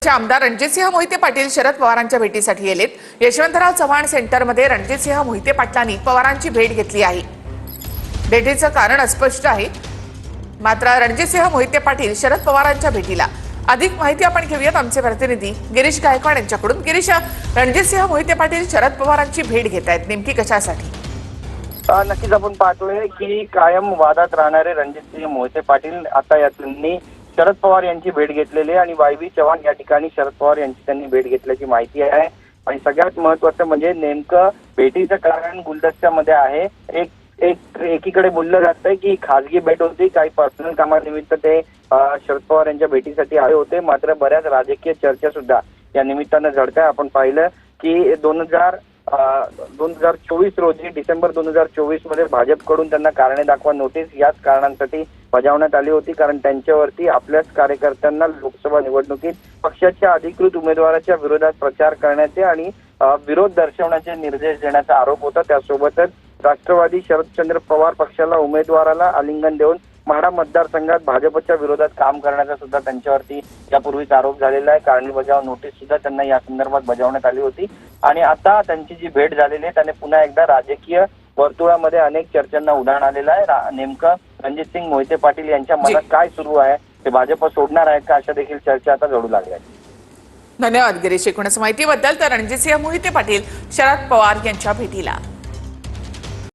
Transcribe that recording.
आमदार रणजितसिंह मोहिते पाटील शरद पवारांच्या भेटीसाठी गेलेत। यशवंतराव चव्हाण सेंटरमध्ये रणजितसिंह मोहिते पाटलांनी पवारांची भेट घेतली आहे। भेटीचं कारण अस्पष्ट आहे, मात्र रणजितसिंह मोहिते पाटील शरद पवारांच्या भेटीला अधिक माहिती आपण घेऊयात आमचे प्रतिनिधी गिरीश गायकवाड यांच्याकडून। गिरीश, रणजितसिंह मोहिते पाटील शरद पवारांची भेट घेत आहेत, नेमकी कशासाठी? नक्कीच आपण पाहतोय की कायम वादात राहणारे रणजितसिंह मोहिते पाटील आता यांनी शरद पवार यांची भेट घेतलेली आहे आणि वाय.बी. चव्हाण या ठिकाणी शरद पवार यांची त्यांनी भेट घेतल्याची माहिती आहे। आणि सगळ्यात महत्त्वाचं म्हणजे नेमकं भेटीचं कारण गुलदस्त्यामध्ये आहे। एकीकडे बोललं जातंय की खासगी भेट होती, काही पर्सनल कामानिमित्त ते शरद पवार यांच्या भेटीसाठी आले होते, मात्र बऱ्याच राजकीय चर्चा सुद्धा या निमित्तानं झडताय। आपण पाहिलं की 2024 रोजी डिसेंबर 2024 मध्ये भाजपकडून त्यांना कारणे दाखवा नोटीस याच कारणांसाठी बजावण्यात आली होती, कारण त्यांच्यावरती आपल्याच कार्यकर्त्यांना लोकसभा निवडणुकीत पक्षाच्या अधिकृत उमेदवाराच्या विरोधात प्रचार करण्याचे आणि विरोध दर्शवण्याचे निर्देश देण्याचा आरोप होता। त्यासोबतच राष्ट्रवादी शरदचंद्र पवार पक्षाला उमेदवाराला आलिंगन देऊन माढा मतदारसंघात भाजपच्या विरोधात काम करण्याचा सुद्धा त्यांच्यावरती यापूर्वीच आरोप झालेला आहे। कारणे बजाव नोटीस सुद्धा त्यांना या संदर्भात बजावण्यात आली होती आणि आता त्यांची जी भेट झालेली आहे त्याने पुन्हा एकदा राजकीय वर्तुळामध्ये अनेक चर्चांना उधाण आलेलं आहे। नेमकं रणजितसिंह मोहिते पाटील यांच्या मनात काय सुरू आहे, ते भाजप सोडणार आहेत का, अशा देखील चर्चा आता जडू लागल्या आहेत। धन्यवाद गिरीश, एकूणच माहितीबद्दल। तर रणजितसिंह मोहिते पाटील शरद पवार यांच्या भेटीला